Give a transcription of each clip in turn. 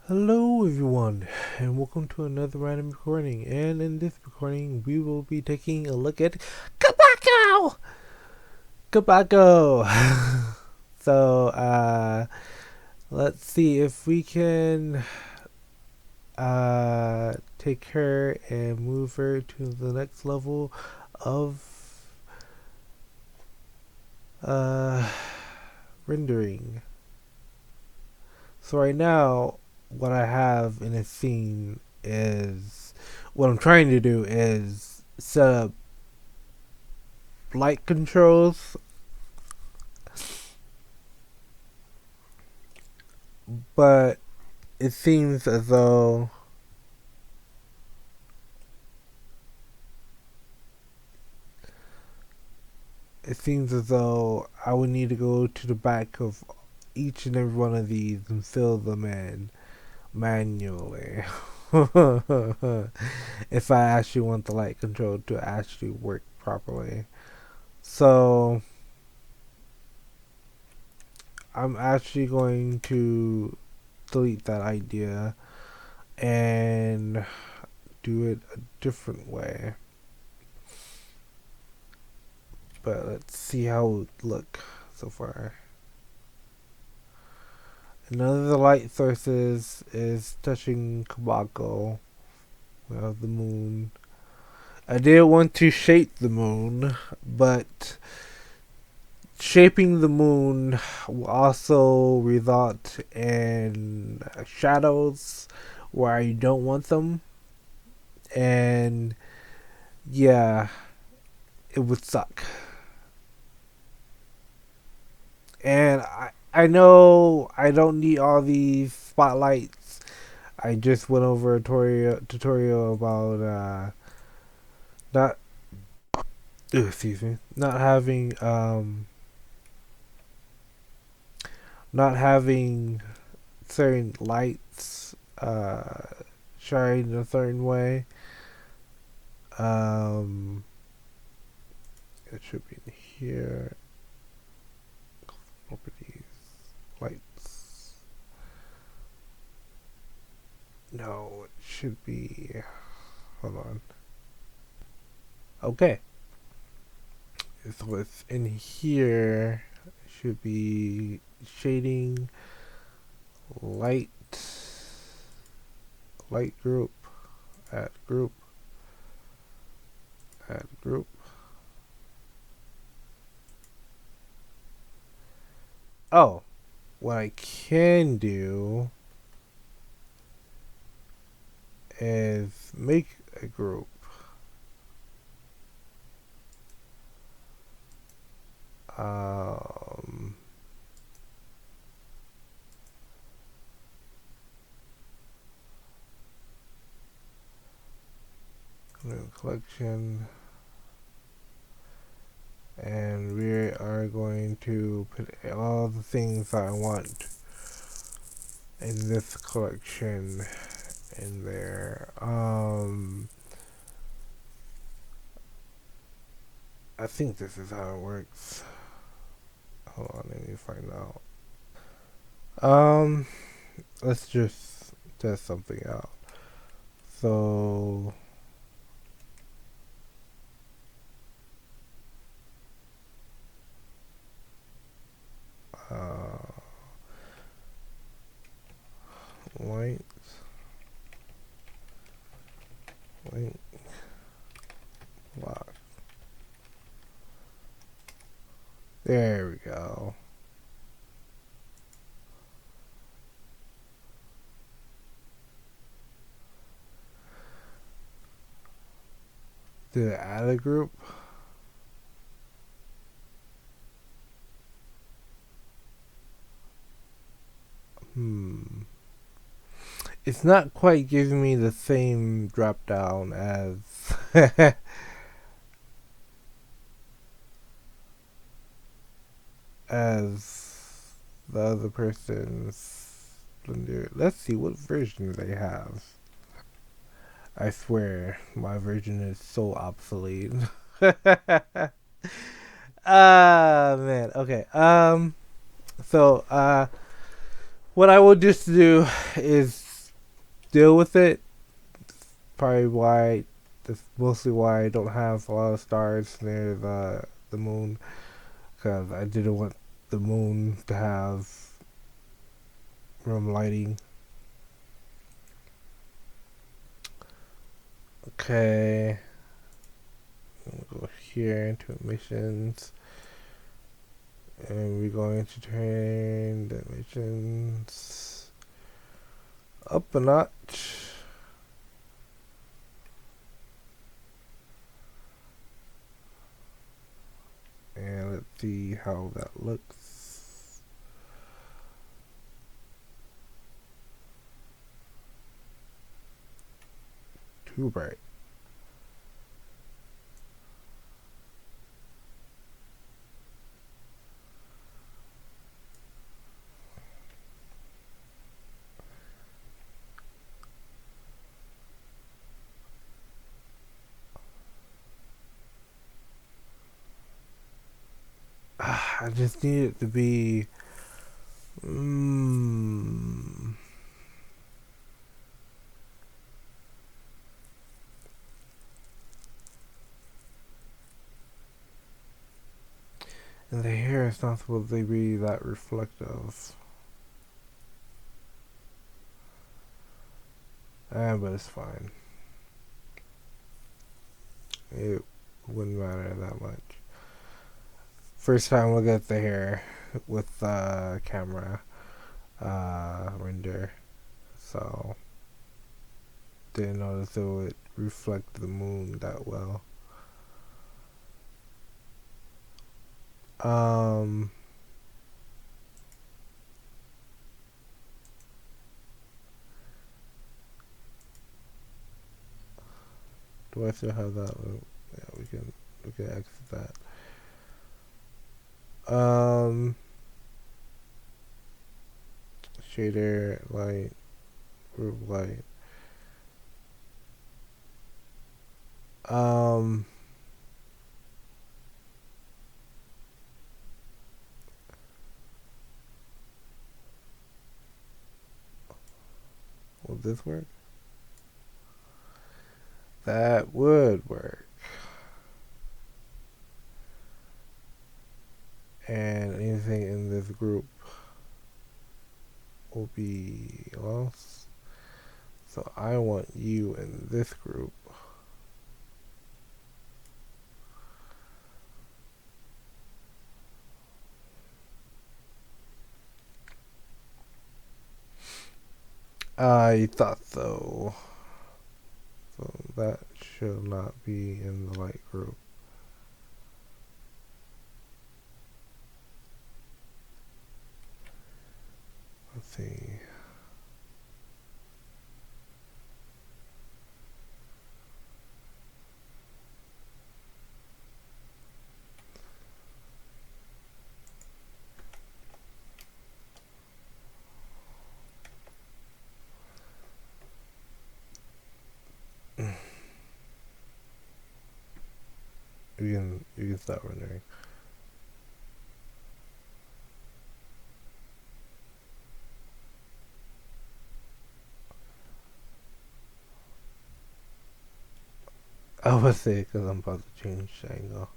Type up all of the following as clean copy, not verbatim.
Hello everyone, and welcome to another random recording. And in this recording, we will be taking a look at Kebako! Kebako! so, let's see if we can, take her and move her to the next level of, uh, rendering. So right now, what I have in a scene is what I'm trying to do is set up light controls, but it seems as though I would need to go to the back of each and every one of these and fill them in manually. If I actually want the light control to actually work properly. So I'm actually going to delete that idea and do it a different way. But let's see how it look so far. None of the light sources is touching Kebako. We have the moon. I did want to shape the moon, but shaping the moon will also result in shadows where I don't want them. And yeah, it would suck. And I know I don't need all these spotlights. I just went over a tutorial about not excuse me, not having certain lights shine a certain way. Um it should be in here. Properties, lights. No, it should be. Hold on. Okay. So it's in here. It should be shading, light, light group, add group, add group. Oh, what I can do is make a group. Um, New collection, and we are going to put all the things I want in this collection in there. I think this is how it works. Hold on, let me find out. Um, let's just test something out. So, uh, light, light, block. There we go. Did it add a group? It's not quite giving me the same drop down as as the other person's Blender. Let's see what version they have. I swear my version is so obsolete. Ah man. Okay. So what I will just do is deal with it. Probably why. That's mostly why I don't have a lot of stars near the moon, because I didn't want the moon to have room lighting. Okay. We'll go here into emissions. And we're going to turn the emissions up a notch. And let's see how that looks. Too bright. I just need it to be. And the hair is not supposed to be that reflective. But it's fine. It wouldn't matter that much. First time look at the hair with the camera render, so didn't notice it would reflect the moon that well. Do I still have that? Yeah, we can exit that. Shader light, group light. Will this work? That would work. And anything in this group will be lost. So I want you in this group. I thought so. So that should not be in the light group. Let's see. You can stop rendering. I would say because I'm about to change the angle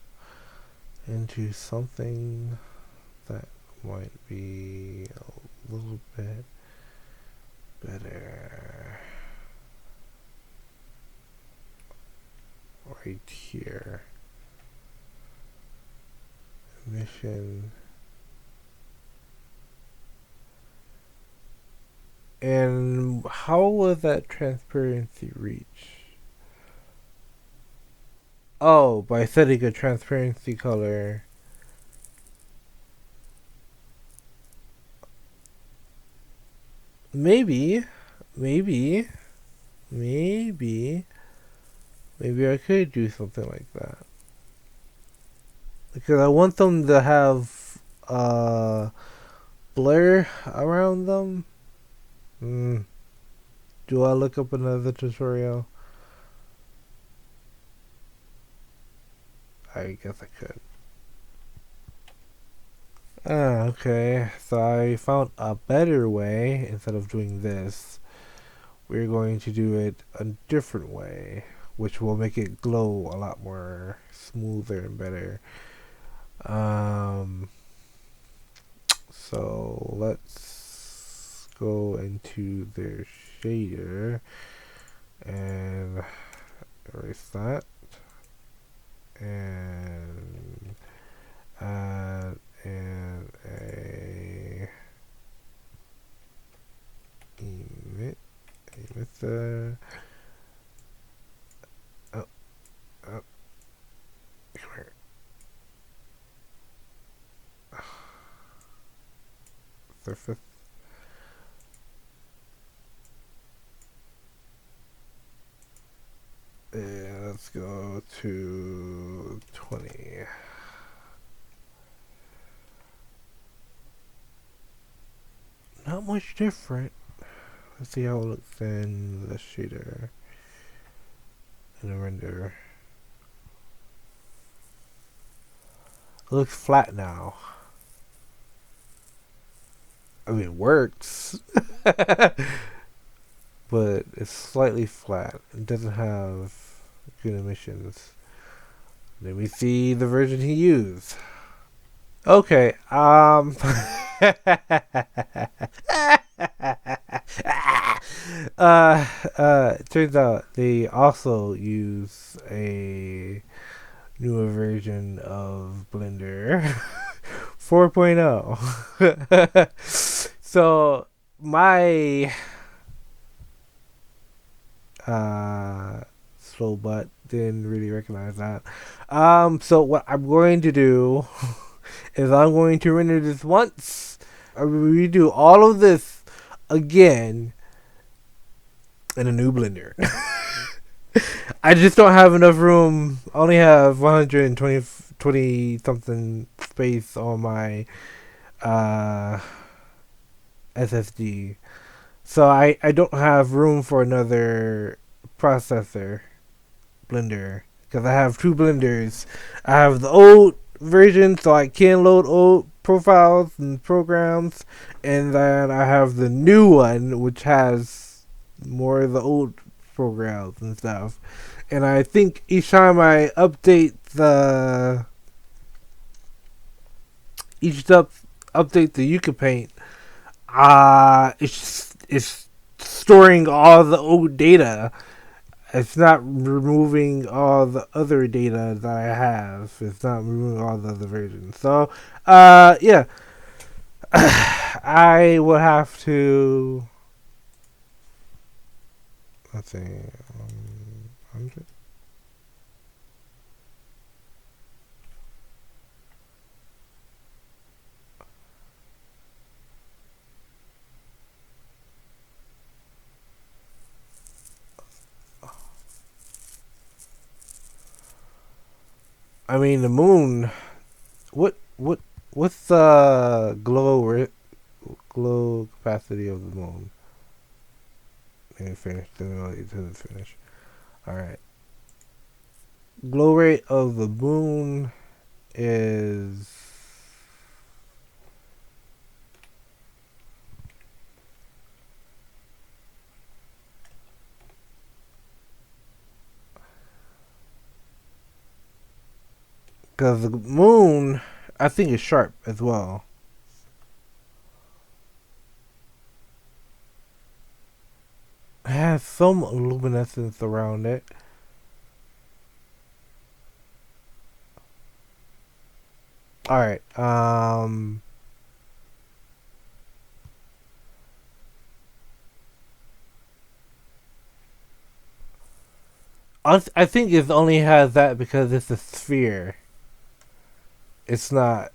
into something that might be a little bit better. Right here. Emission. And how will that transparency reach? Oh, by setting a transparency color. Maybe I could do something like that. Because I want them to have blur around them. Do I look up another tutorial? I guess I could. Okay. So I found a better way instead of doing this, we're going to do it a different way, which will make it glow a lot more smoother and better. So let's go into their shader and erase that and add in a emitter. Oh, oh, come here. Surface. And let's go to 20. Not much different. Let's see how it looks in the shader. In the render. It looks flat now. I mean, it works. But it's slightly flat. It doesn't have good emissions. Let me see the version he used. Okay, turns out they also use a newer version of Blender 4.0. So my slow butt didn't really recognize that. So what I'm going to do is I'm going to render this once. I will redo all of this again in a new Blender. I just don't have enough room. I only have 120 something space on my SSD. So I don't have room for another processor Blender because I have two Blenders. I have the old version so I can load old profiles and programs, and then I have the new one which has more of the old programs and stuff. And I think each time I update the update the Yuka Paint, it's storing all the old data. It's not removing all the other data that I have. It's not removing all the other versions. So, yeah. I will have to. Let's see. 100. I mean, the moon. What's the glow capacity of the moon? Let me finish. Then I'll get to the finish. All right. Glow rate of the moon is because the moon, I think, is sharp as well. It has some luminescence around it. All right. I think it only has that because it's a sphere. It's not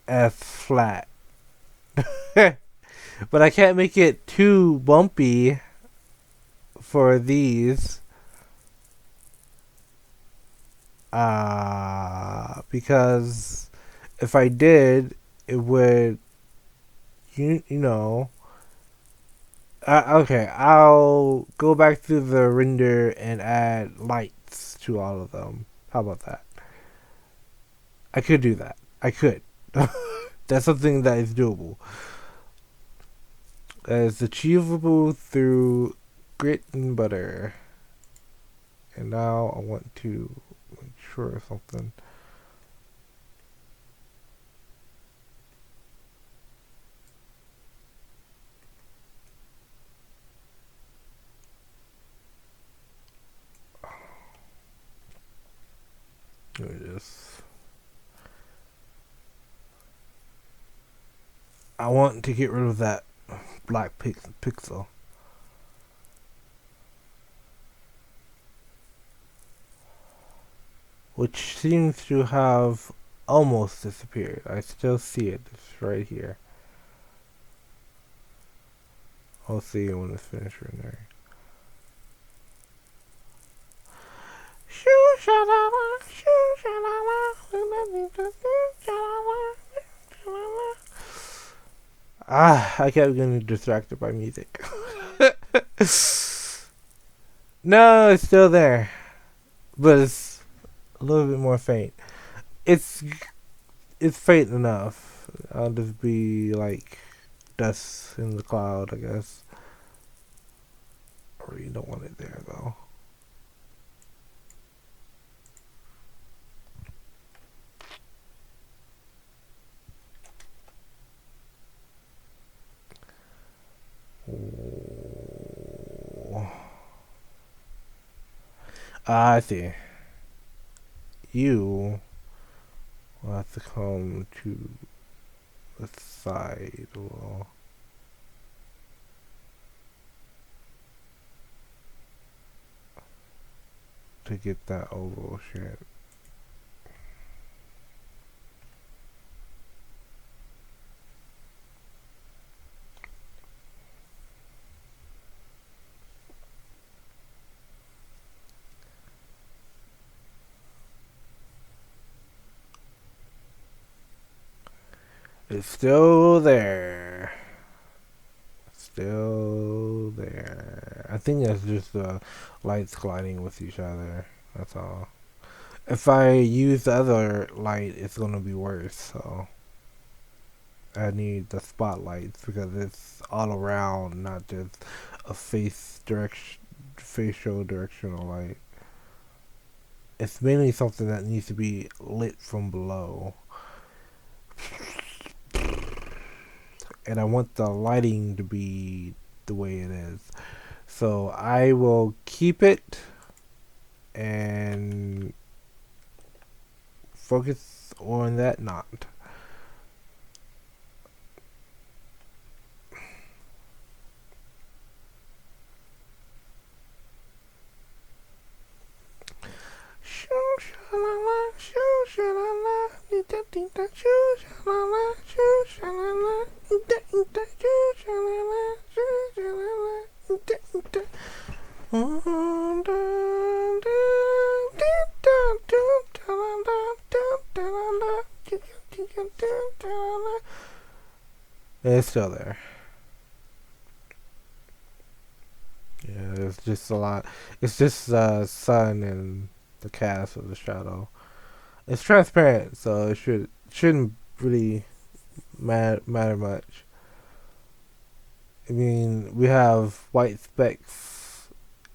as flat. But I can't make it too bumpy for these. Because if I did, it would, you know. Okay, I'll go back through the render and add lights to all of them. How about that? I could do that. I could. That's something that is doable. It's achievable through grit and butter. And now I want to make sure of something. There it is. I want to get rid of that black pixel. Which seems to have almost disappeared. I still see it. It's right here. I'll see it when it's finished rendering. I kept getting distracted by music. No, it's still there, but it's a little bit more faint. It's faint enough. I'll just be like dust in the cloud, I guess. I really don't want it there though. I see. You will have to come to the side a little. To get that oval shit. It's still there. Still there. I think that's just the lights colliding with each other. That's all. If I use the other light, it's gonna be worse. So I need the spotlights because it's all around, not just a facial directional light. It's mainly something that needs to be lit from below. And I want the lighting to be the way it is. So I will keep it and focus on that knot. It's still there. Yeah, it's just a lot. It's just the sun and the cast of the shadow. It's transparent, so it shouldn't really matter much. I mean, we have white specks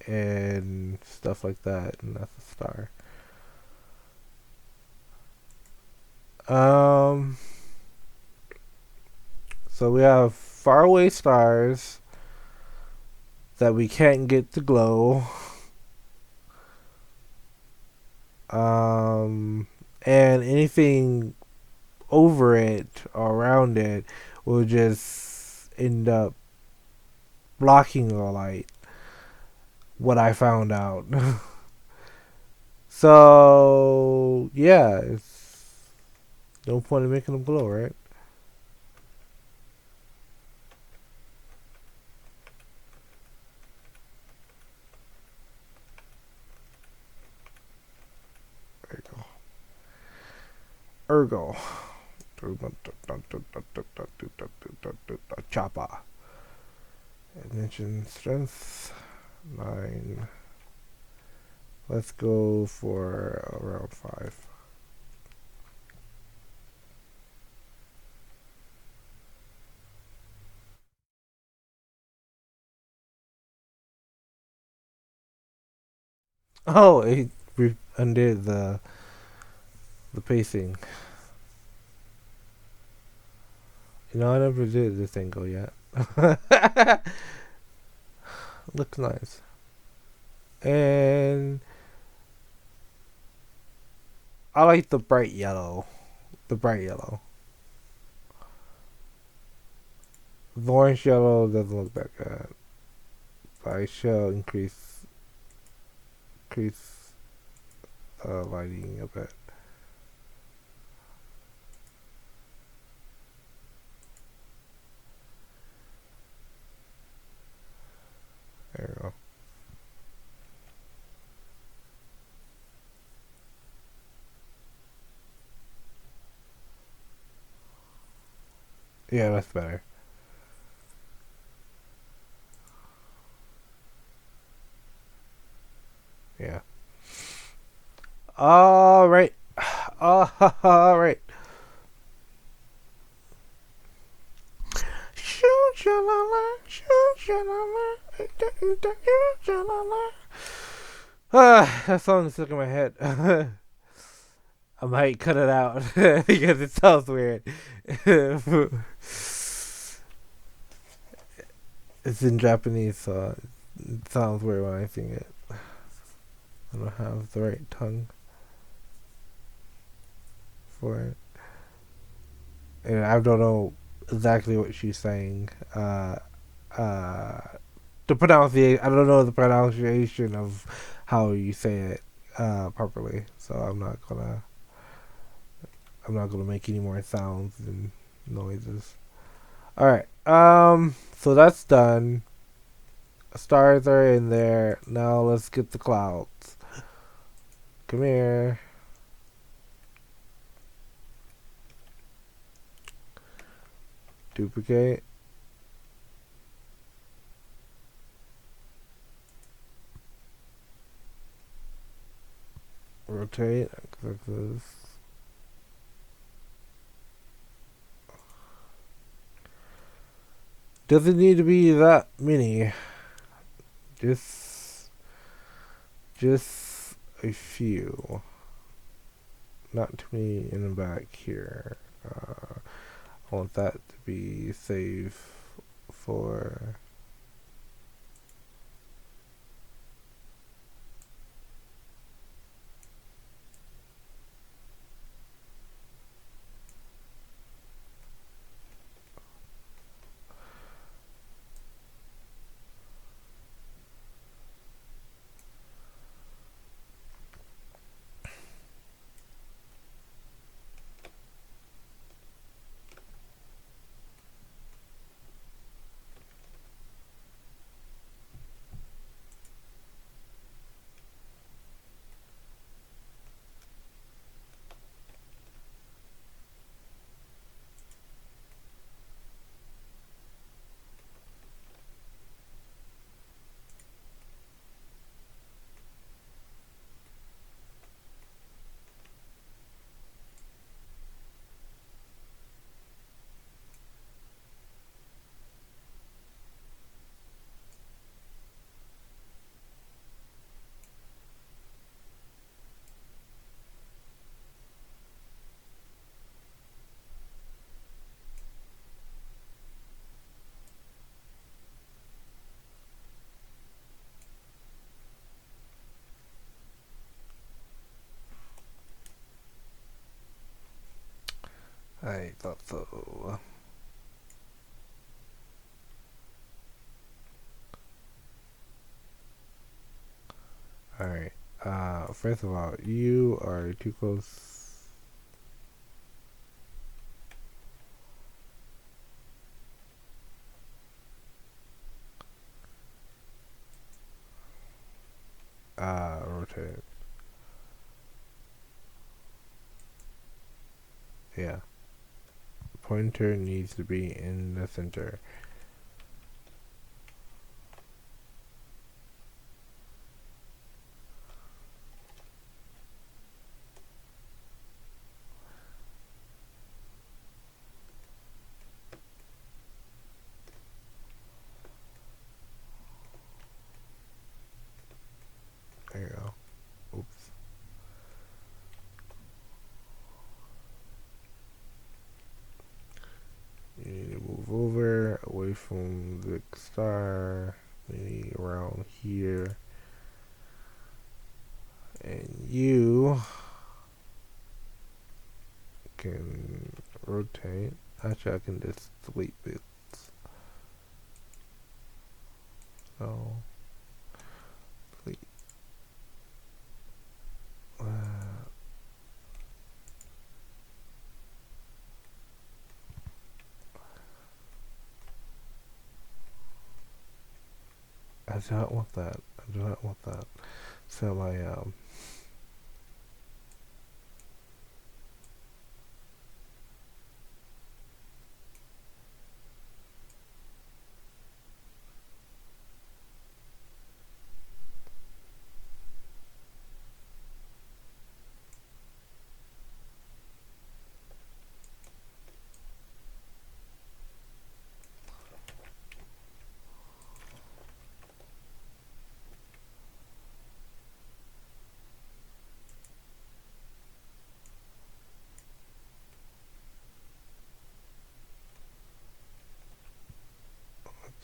and stuff like that, and that's a star. Um, so we have faraway stars that we can't get to glow. And anything over it or around it will just end up blocking the light. What I found out. So yeah, it's no point in making them glow, right? There you go. Ergo. Choppa. Ignition strength 9. Let's go for around 5. Oh, it undid the pacing. You know, I never did this angle yet. Looks nice. And I like the bright yellow. The bright yellow. The orange yellow doesn't look that good. But I shall increase lighting a bit. There we go. Yeah, that's better. Yeah. All right. All right. That song is stuck in my head. I might cut it out because it sounds weird. It's in Japanese, so it sounds weird when I sing it. I don't have the right tongue for it. And I don't know exactly what she's saying. Uh, the pronunciation, I don't know the pronunciation of how you say it properly, so I'm not gonna make any more sounds and noises. All right. So that's done. Stars are in there. Now let's get the clouds. Come here. Duplicate. Rotate. Like this. Doesn't need to be that many. Just a few. Not too many in the back here. I want that to be safe for. I thought so. Alright. First of all, you are too close. Rotate. Yeah. Pointer needs to be in the center. There you go. over, away from the star, maybe around here. And you can rotate. Actually, I can just delete this. So, delete. I do not want that. I do not want that. So I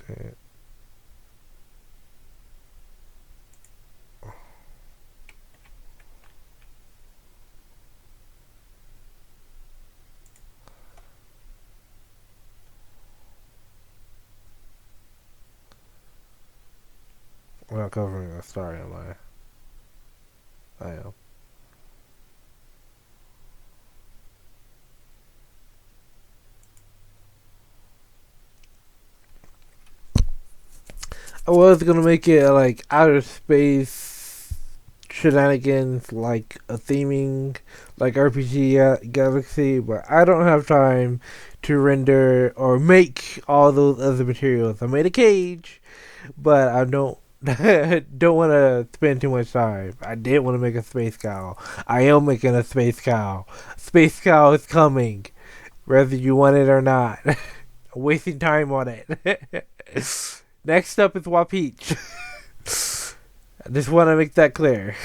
okay. I'm not covering a star, am I? I am. I was gonna make it like outer space shenanigans, like a theming, like RPG Galaxy, but I don't have time to render or make all those other materials. I made a cage, but I don't don't want to spend too much time. I did want to make a space cow. I am making a space cow. Space cow is coming, whether you want it or not. Wasting time on it. Next up is Wapeach. I just want to make that clear.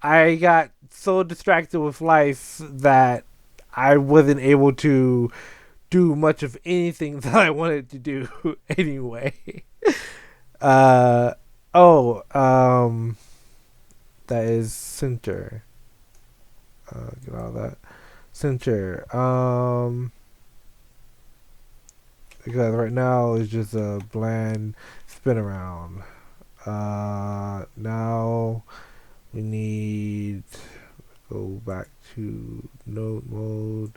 I got so distracted with life that I wasn't able to do much of anything that I wanted to do anyway. Uh oh, that is center. Get all that. Center. Because right now it's just a bland spin around. Now we need to go back to node mode,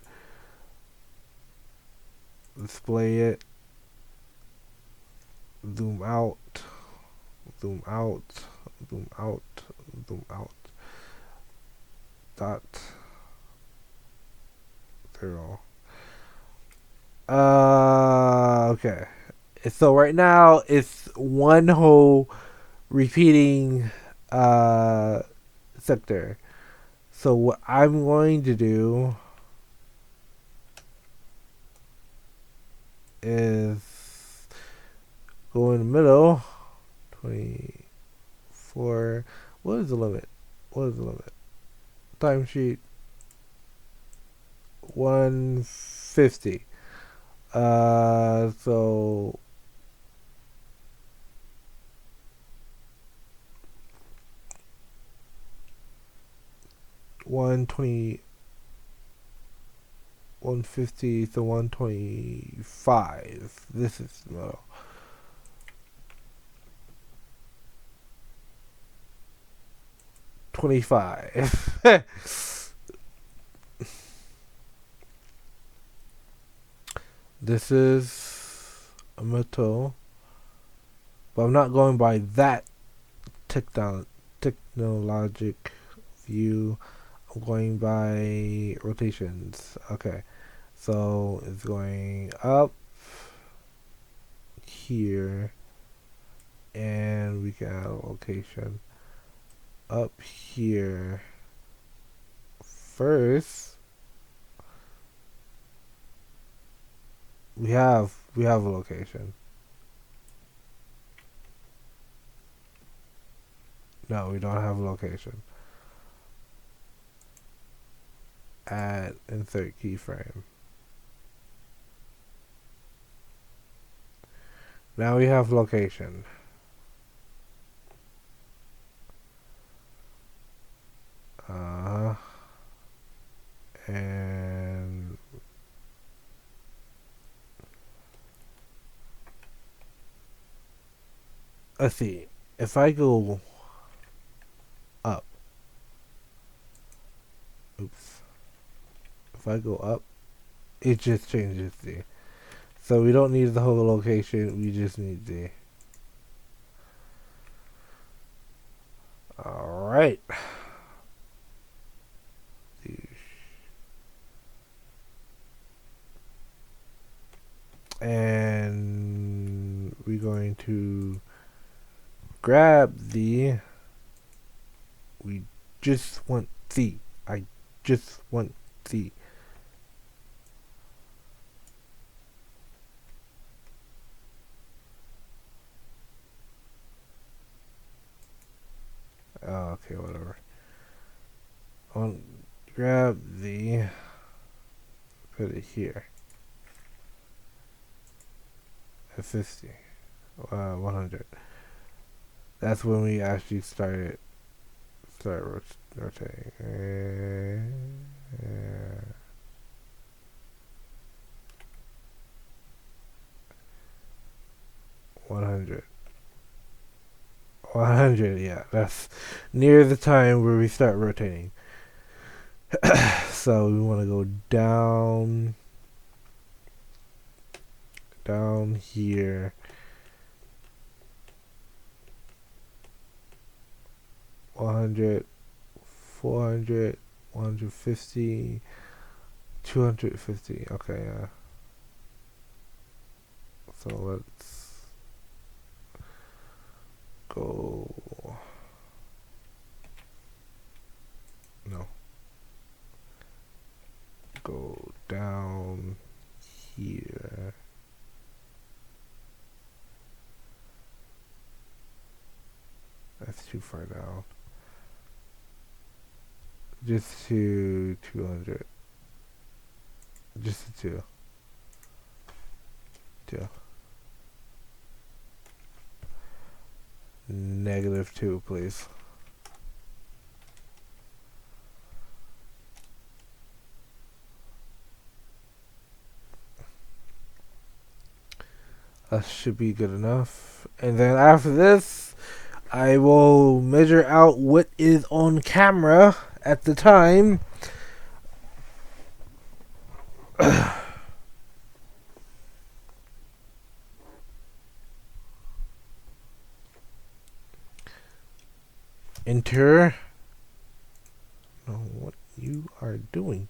display it, zoom out, zoom out, zoom out, zoom out, dot 0. Okay. So right now it's one whole repeating sector. So what I'm going to do is go in the middle. 24. What is the limit? What is the limit? Timesheet 150. So 120, 150 to 125. This is the middle. 25. This is a metal, but I'm not going by that technologic view. I'm going by rotations. Okay, so it's going up here, and we can add a location up here first. We have a location. No, we don't have a location. Add insert keyframe. Now we have location. And let's see. If I go up, oops. If I go up, it just changes the. So we don't need the whole location. We just need the. All right. And we're going to grab the. We just want the. I just want the. Oh, okay, whatever. I'll grab the. Put it here. At 50. 100. That's when we actually start rotating. 100. 100, yeah. That's near the time where we start rotating. So we want to go down here. 100, 400, 150, 250. Okay, yeah. So let's go. No. Go down here. That's too far down. Just to 200. Just to 2. 2. -2, please. That should be good enough. And then after this, I will measure out what is on camera at the time. Enter. I don't know what you are doing.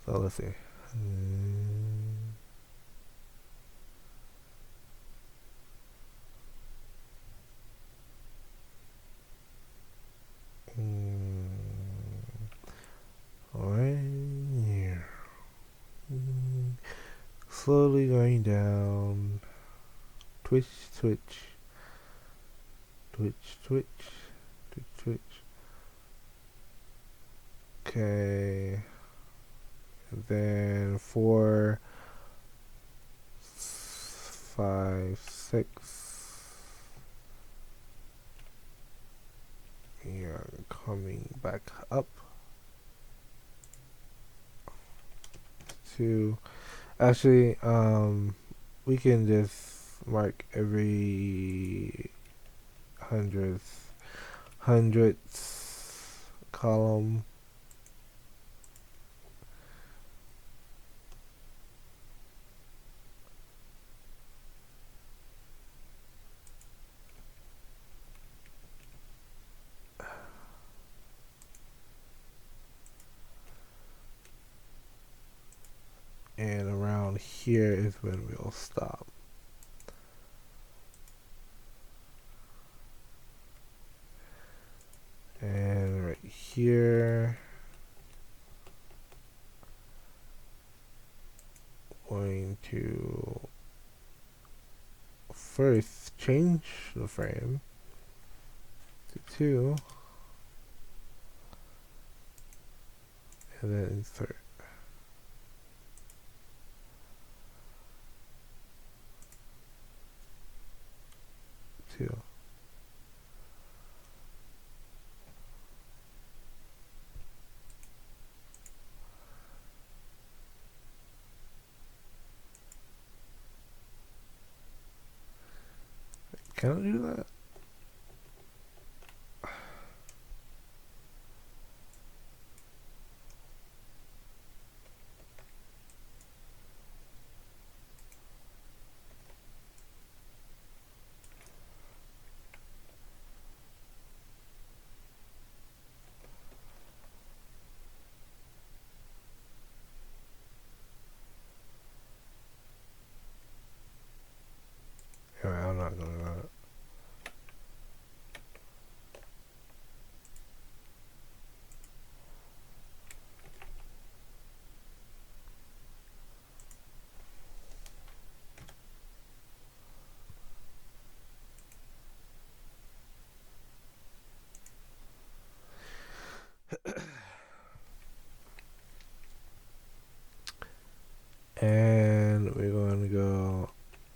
So let's see. Alright. Slowly going down. Twitch, twitch. Twitch, twitch. Twitch, twitch. Okay. And then 4, 5, 6. We are coming back up. 2. Actually, we can just mark every hundredths column. And around here is when we'll stop. And right here, going to first change the frame to 2, and then insert. too. Can I do that? Anyway, I'm not gonna do that. And we're going to go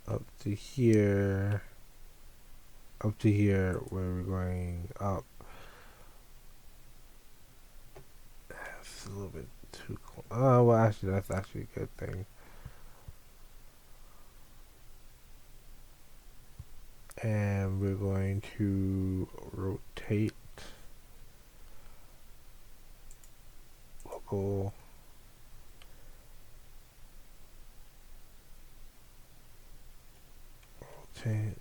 up to here where we're going up. It's a little bit too close. Oh, well, actually, that's actually a good thing. And we're going to rotate local. Rotate.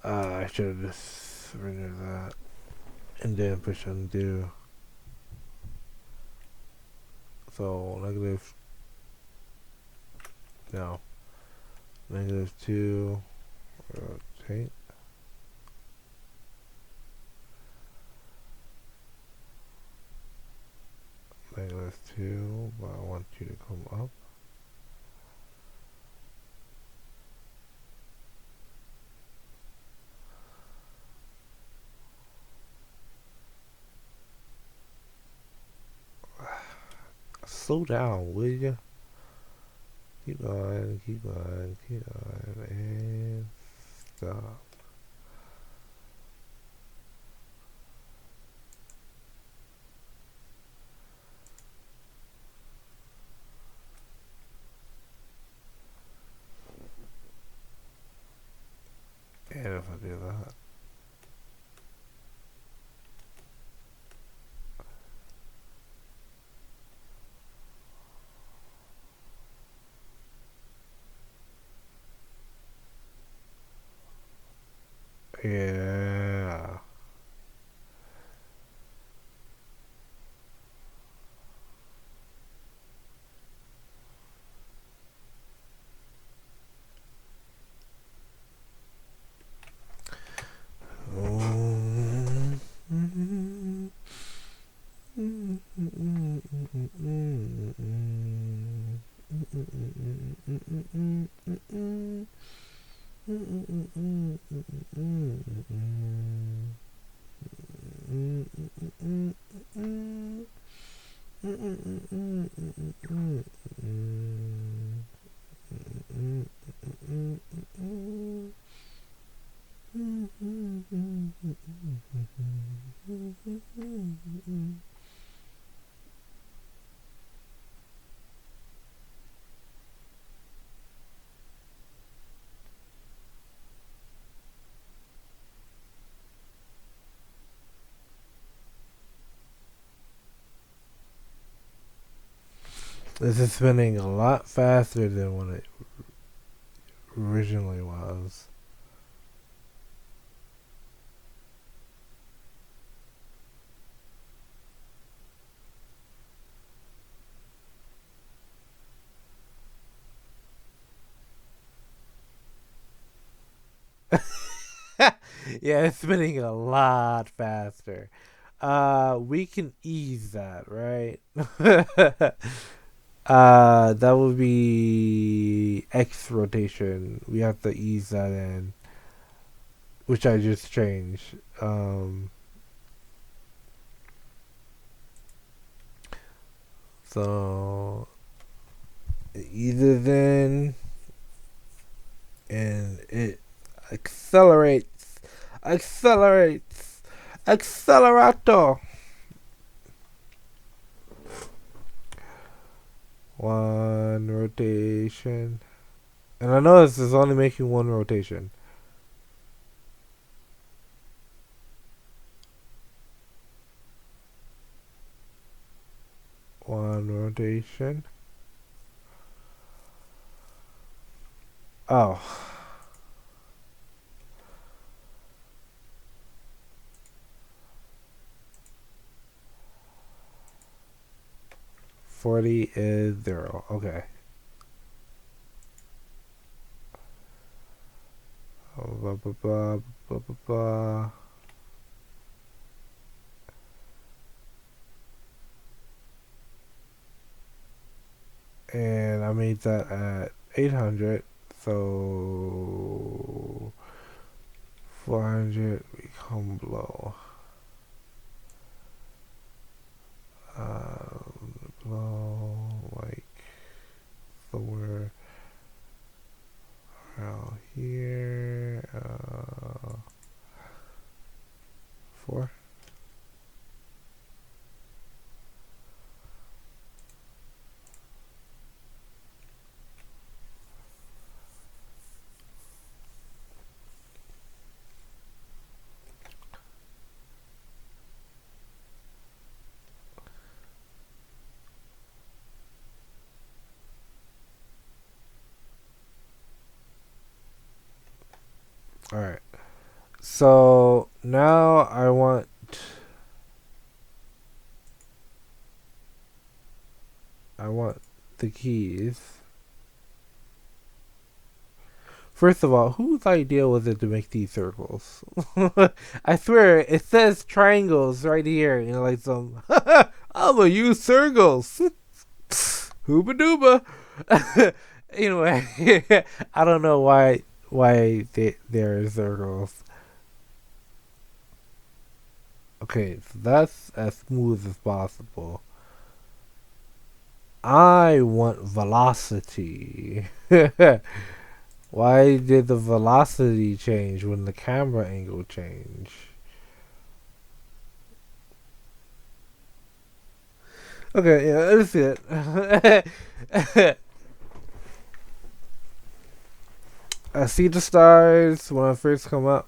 I should have just rendered that and then push undo. So -2, rotate. -2, but I want you to come up. Slow down, will you? Keep going, and stop. And if I do that, yeah. This is spinning a lot faster than what it originally was. Yeah, it's spinning a lot faster. We can ease that, right? That would be X rotation. We have to ease that in, which I just changed. So either then, and it accelerates, accelerates, accelerator. One rotation. And I know this is only making one rotation. One rotation. Oh. $40 is 0. Okay. Blah, blah, blah, blah, blah, blah. And I made that at 800. So 400 become below. Below, like somewhere around here. 4. All right. So now I want the keys. First of all, whose idea was it to make these circles? I swear, it says triangles right here. You know, like some. I'm gonna use circles. Hooba dooba. Anyway, I don't know why they're circles. Okay, so that's as smooth as possible. I want velocity. Why did the velocity change when the camera angle changed? Okay, yeah, let's see it. I see the stars when I first come up,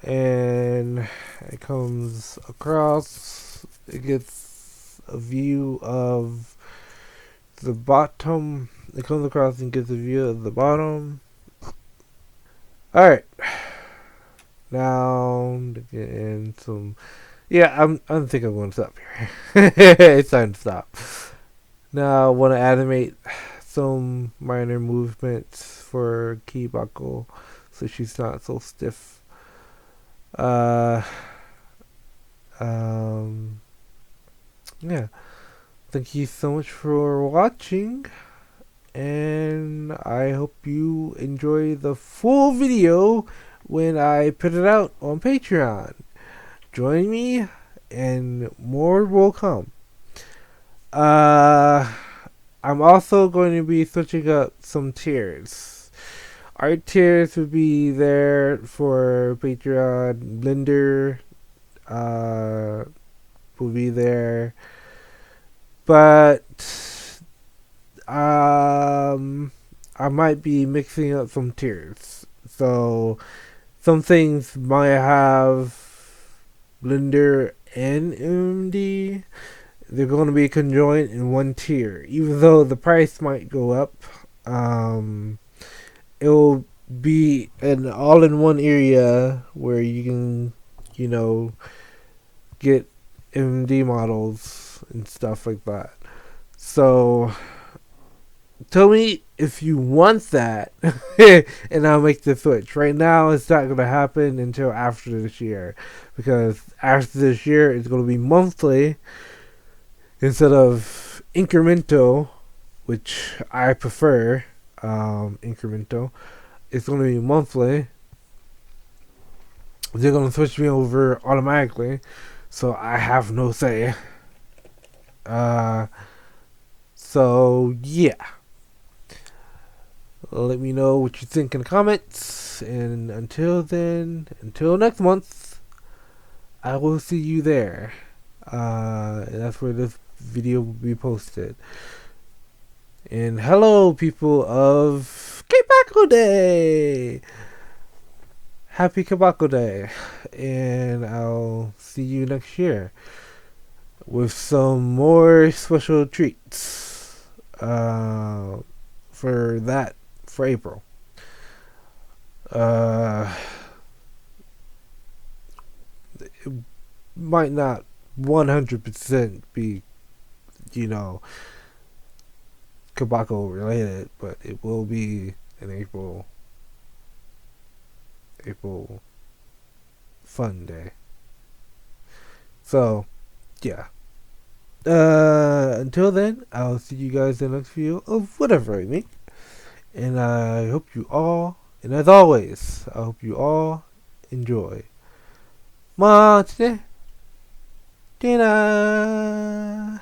and it comes across. It gets a view of the bottom. It comes across and gets a view of the bottom. All right. Now to get in some. Yeah, I think I'm going to stop here. It's time to stop. Now I want to animate some minor movements for Kebako so she's not so stiff. Yeah. Thank you so much for watching, and I hope you enjoy the full video when I put it out on Patreon. Join me, and more will come. I'm also going to be switching up some tiers. Art tiers would be there for Patreon. Blender will be there, but I might be mixing up some tiers. So some things might have Blender and MD. they're going to be conjoined in one tier. Even though the price might go up, it will be an all-in-one area where you can, you know, get MD models and stuff like that. So tell me if you want that, and I'll make the switch. Right now, it's not going to happen until after this year, because after this year, it's going to be monthly instead of incremental, which I prefer. Incremental. It's going to be monthly. They're going to switch me over automatically, so I have no say. So yeah. Let me know what you think in the comments. And until then, until next month, I will see you there. And that's where this video will be posted. And hello, people of Kebako Day! Happy Kebako Day. And I'll see you next year with some more special treats for that. For April. It might not 100% be, you know, Kebako related, but it will be an April fun day. So, yeah. Until then, I'll see you guys in the next video of whatever I make. And I hope you all, and as always, I hope you all enjoy. Monster Dinner!